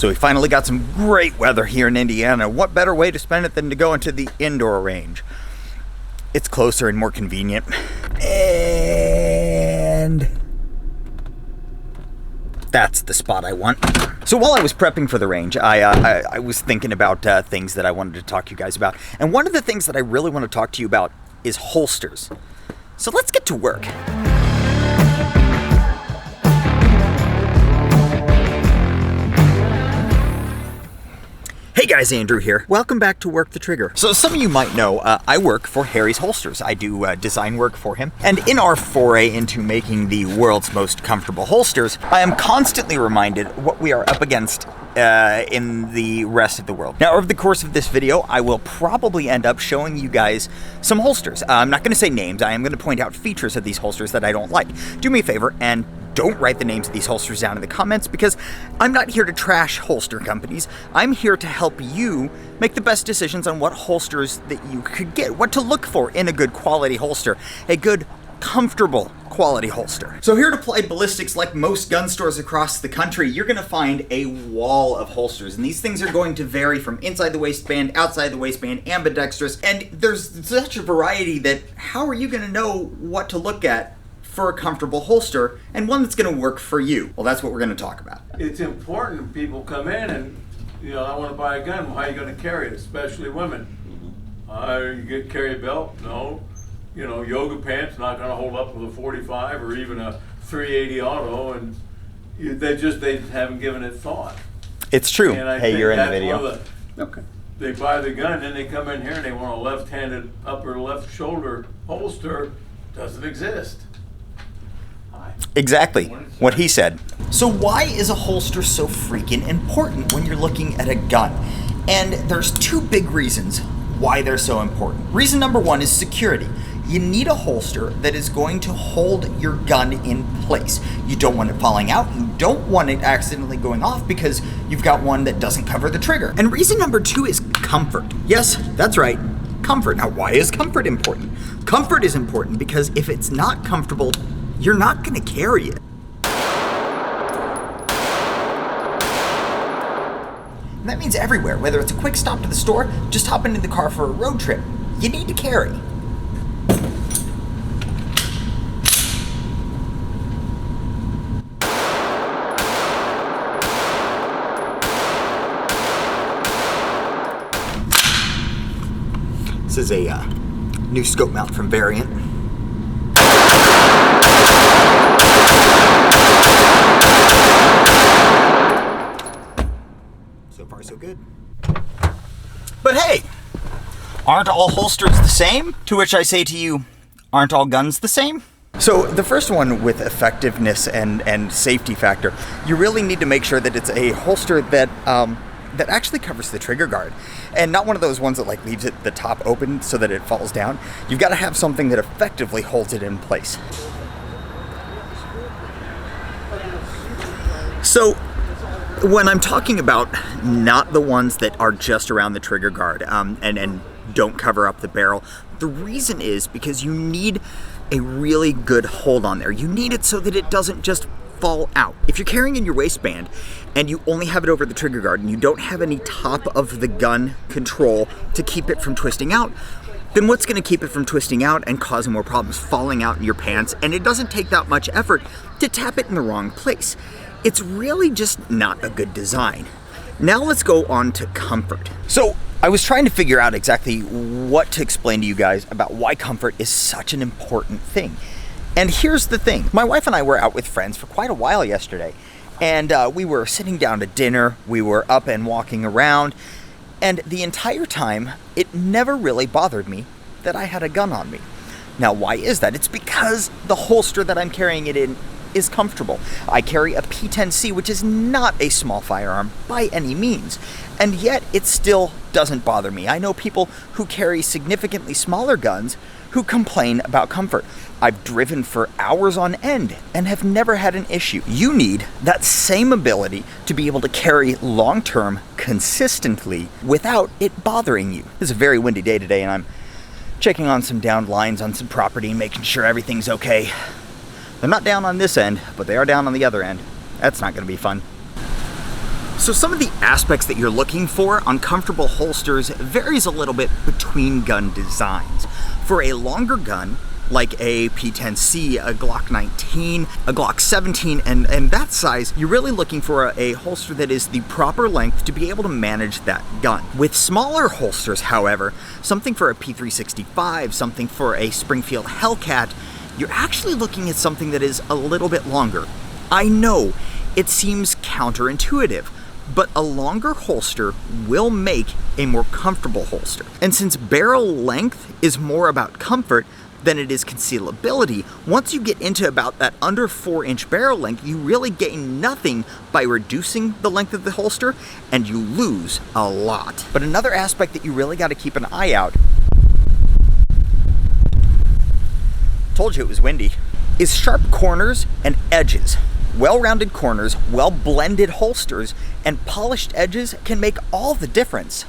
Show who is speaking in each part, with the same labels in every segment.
Speaker 1: So we finally got some great weather here in Indiana. What better way to spend it than to go into the indoor range? It's closer and more convenient. And that's the spot I want. So while I was prepping for the range, I was thinking about things that I wanted to talk to you guys about. And one of the things that I really want to talk to you about is holsters. So let's get to work. Hey guys, Andrew here. Welcome back to Work the Trigger. So some of you might know, I work for Harry's Holsters. I do design work for him. And in our foray into making the world's most comfortable holsters, I am constantly reminded what we are up against in the rest of the world. Now, over the course of this video, I will probably end up showing you guys some holsters. I'm not going to say names. I am going to point out features of these holsters that I don't like. Do me a favor and don't write the names of these holsters down in the comments, because I'm not here to trash holster companies. I'm here to help you make the best decisions on what holsters that you could get, what to look for in a good quality holster, a good comfortable quality holster. So here to Applied Ballistics, like most gun stores across the country, you're gonna find a wall of holsters, and these things are going to vary from inside the waistband, outside the waistband, ambidextrous, and there's such a variety that how are you gonna know what to look at for a comfortable holster and one that's going to work for you? Well, that's what we're going to talk about.
Speaker 2: It's important people come in and, I want to buy a gun. How are you going to carry it, especially women? You carry a belt? No. Yoga pants not going to hold up with a 45 or even a 380 auto, and they haven't given it thought.
Speaker 1: It's true.
Speaker 2: Hey,
Speaker 1: you're in the video.
Speaker 2: Okay. They buy the gun, then they come in here and they want a left-handed upper left shoulder holster. Doesn't exist.
Speaker 1: Exactly what he said. So why is a holster so freaking important when you're looking at a gun? And there's two big reasons why they're so important. Reason number one is security. You need a holster that is going to hold your gun in place. You don't want it falling out. You don't want it accidentally going off because you've got one that doesn't cover the trigger. And reason number two is comfort. Yes, that's right, comfort. Now, why is comfort important? Comfort is important because if it's not comfortable, you're not going to carry it. And that means everywhere, whether it's a quick stop to the store, just hop into the car for a road trip, you need to carry. This is a new scope mount from Variant. So far, so good. But hey, aren't all holsters the same? To which I say to you, aren't all guns the same? So the first one with effectiveness and safety factor, you really need to make sure that it's a holster that that actually covers the trigger guard, and not one of those ones that like leaves it the top open so that it falls down. You've got to have something that effectively holds it in place. So when I'm talking about not the ones that are just around the trigger guard and don't cover up the barrel, the reason is because you need a really good hold on there. You need it so that it doesn't just fall out. If you're carrying in your waistband and you only have it over the trigger guard and you don't have any top of the gun control to keep it from twisting out, then what's going to keep it from twisting out and causing more problems? Falling out in your pants, and it doesn't take that much effort to tap it in the wrong place. It's really just not a good design. Now let's go on to comfort. So I was trying to figure out exactly what to explain to you guys about why comfort is such an important thing. And here's the thing. My wife and I were out with friends for quite a while yesterday, and we were sitting down to dinner, we were up and walking around, and the entire time, it never really bothered me that I had a gun on me. Now, why is that? It's because the holster that I'm carrying it in is comfortable. I carry a P10C, which is not a small firearm by any means, and yet it still doesn't bother me. I know people who carry significantly smaller guns who complain about comfort. I've driven for hours on end and have never had an issue. You need that same ability to be able to carry long-term consistently without it bothering you. This is a very windy day today, and I'm checking on some downed lines on some property and making sure everything's okay. They're not down on this end, but they are down on the other end. That's not going to be fun. So some of the aspects that you're looking for on comfortable holsters varies a little bit between gun designs. For a longer gun, like a P10C, a Glock 19, a Glock 17, and that size, you're really looking for a holster that is the proper length to be able to manage that gun. With smaller holsters, however, something for a P365, something for a Springfield Hellcat, you're actually looking at something that is a little bit longer. I know, it seems counterintuitive, but a longer holster will make a more comfortable holster. And since barrel length is more about comfort than it is concealability, once you get into about that under 4-inch barrel length, you really gain nothing by reducing the length of the holster, and you lose a lot. But another aspect that you really got to keep an eye out, told you it was windy, is sharp corners and edges. Well-rounded corners, well-blended holsters, and polished edges can make all the difference.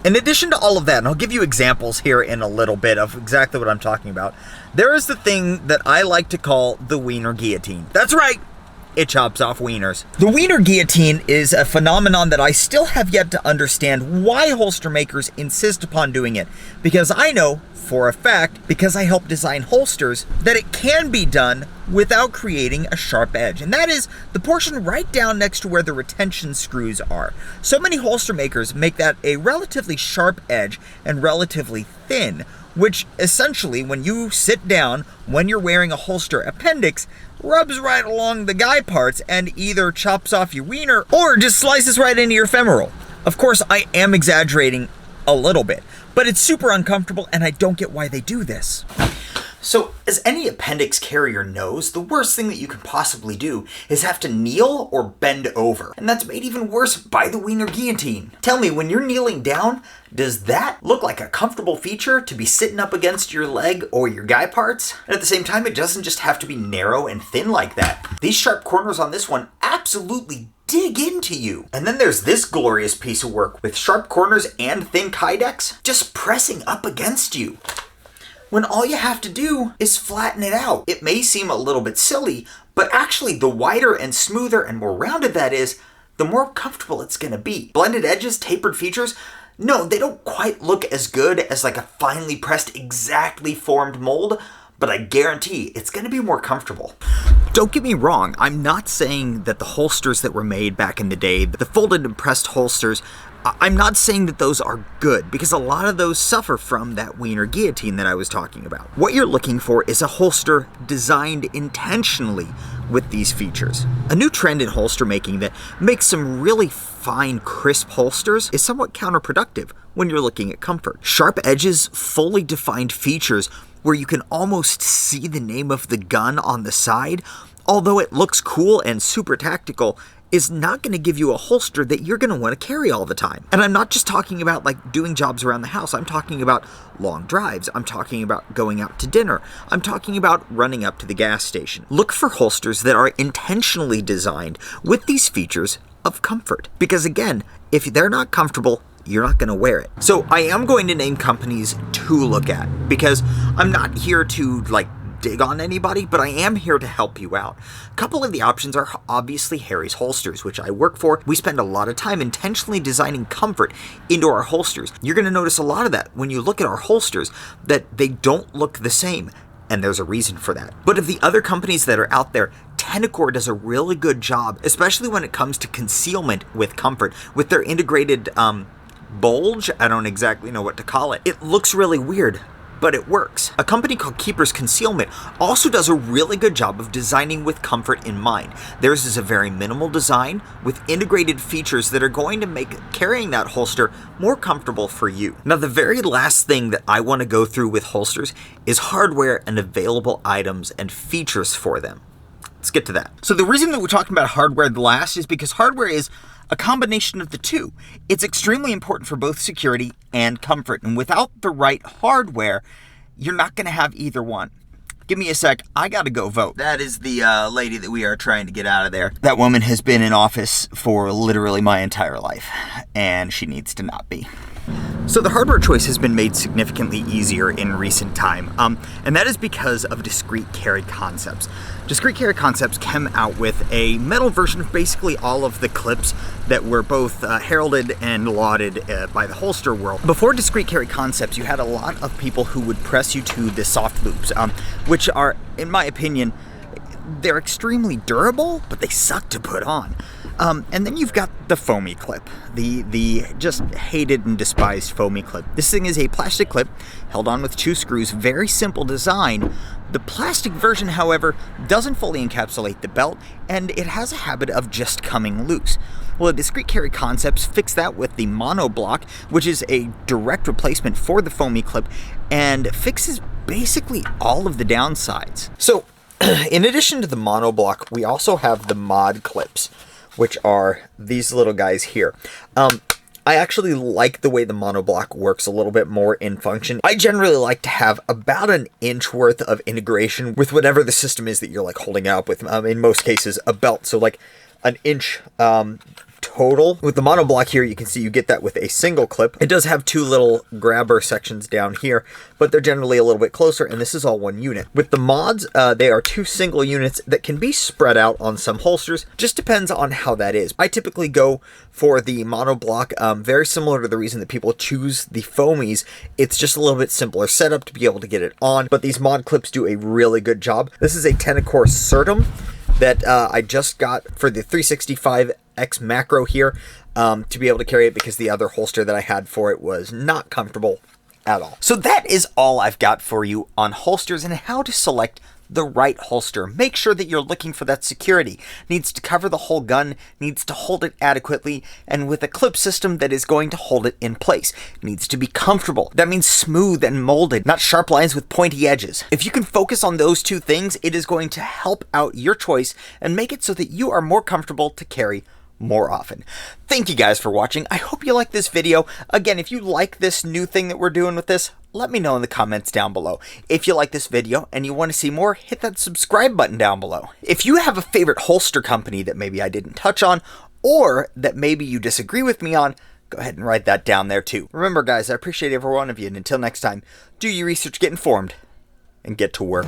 Speaker 1: In addition to all of that, and I'll give you examples here in a little bit of exactly what I'm talking about, there is the thing that I like to call the wiener guillotine. That's right, it chops off wieners. The wiener guillotine is a phenomenon that I still have yet to understand why holster makers insist upon doing it, because I know for a fact, because I help design holsters, that it can be done without creating a sharp edge. And that is the portion right down next to where the retention screws are. So many holster makers make that a relatively sharp edge and relatively thin, which essentially, when you sit down, when you're wearing a holster appendix, rubs right along the guy parts and either chops off your wiener or just slices right into your femoral. Of course, I am exaggerating a little bit, but it's super uncomfortable and I don't get why they do this. So, as any appendix carrier knows, the worst thing that you can possibly do is have to kneel or bend over. And that's made even worse by the wiener guillotine. Tell me, when you're kneeling down, does that look like a comfortable feature to be sitting up against your leg or your guy parts? And at the same time, it doesn't just have to be narrow and thin like that. These sharp corners on this one absolutely dig into you. And then there's this glorious piece of work with sharp corners and thin kydex just pressing up against you, when all you have to do is flatten it out. It may seem a little bit silly, but actually the wider and smoother and more rounded that is, the more comfortable it's gonna be. Blended edges, tapered features, no, they don't quite look as good as like a finely pressed, exactly formed mold, but I guarantee it's gonna be more comfortable. Don't get me wrong, I'm not saying that the holsters that were made back in the day, the folded and pressed holsters, I'm not saying that those are good, because a lot of those suffer from that wiener guillotine that I was talking about. What you're looking for is a holster designed intentionally with these features. A new trend in holster making that makes some really fine, crisp holsters is somewhat counterproductive when you're looking at comfort. Sharp edges, fully defined features where you can almost see the name of the gun on the side, although it looks cool and super tactical, is not going to give you a holster that you're going to want to carry all the time. And I'm not just talking about like doing jobs around the house. I'm talking about long drives. I'm talking about going out to dinner. I'm talking about running up to the gas station. Look for holsters that are intentionally designed with these features of comfort. Because again, if they're not comfortable, you're not going to wear it. So I am going to name companies to look at, because I'm not here to like dig on anybody, but I am here to help you out. A couple of the options are obviously Harry's Holsters, which I work for. We spend a lot of time intentionally designing comfort into our holsters. You're going to notice a lot of that when you look at our holsters, that they don't look the same, and there's a reason for that. But of the other companies that are out there, Tennecore does a really good job, especially when it comes to concealment with comfort, with their integrated bulge. I don't exactly know what to call it. It looks really weird, but it works. A company called Keeper's Concealment also does a really good job of designing with comfort in mind. Theirs is a very minimal design with integrated features that are going to make carrying that holster more comfortable for you. Now, the very last thing that I want to go through with holsters is hardware and available items and features for them. Let's get to that. So the reason that we're talking about hardware last is because hardware is a combination of the two. It's extremely important for both security and comfort, and without the right hardware, you're not going to have either one. Give me a sec, I gotta go vote. That is the lady that we are trying to get out of there. That woman has been in office for literally my entire life, and she needs to not be. So the hardware choice has been made significantly easier in recent time, and that is because of discrete carry concepts. Discrete carry concepts came out with a metal version of basically all of the clips that were both heralded and lauded by the holster world. Before discrete carry concepts, you had a lot of people who would press you to the soft loops, which are, in my opinion, they're extremely durable, but they suck to put on. And then you've got the foamy clip, the just hated and despised foamy clip. This thing is a plastic clip held on with 2 screws, very simple design. The plastic version, however, doesn't fully encapsulate the belt, and it has a habit of just coming loose. Well, the discrete carry concepts fix that with the monoblock, which is a direct replacement for the foamy clip, and fixes basically all of the downsides. So, in addition to the monoblock, we also have the mod clips, which are these little guys here. I actually like the way the monoblock works a little bit more in function. I generally like to have about an inch worth of integration with whatever the system is that you're like holding up with, in most cases, a belt. So like an inch total. With the monoblock here, you can see you get that with a single clip. It does have 2 little grabber sections down here, but they're generally a little bit closer, and this is all 1 unit. With the mods, they are 2 single units that can be spread out on some holsters. Just depends on how that is. I typically go for the monoblock, very similar to the reason that people choose the foamies. It's just a little bit simpler setup to be able to get it on, but these mod clips do a really good job. This is a Tenacore Certum that I just got for the 365X macro here to be able to carry it, because the other holster that I had for it was not comfortable at all. So that is all I've got for you on holsters and how to select the right holster. Make sure that you're looking for that security. Needs to cover the whole gun, needs to hold it adequately, and with a clip system that is going to hold it in place. Needs to be comfortable. That means smooth and molded, not sharp lines with pointy edges. If you can focus on those 2 things, it is going to help out your choice and make it so that you are more comfortable to carry more often. Thank you guys for watching. I hope you like this video. Again, if you like this new thing that we're doing with this, let me know in the comments down below. If you like this video and you want to see more, hit that subscribe button down below. If you have a favorite holster company that maybe I didn't touch on, or that maybe you disagree with me on, go ahead and write that down there too. Remember guys, I appreciate every one of you, and until next time, do your research, get informed, and get to work.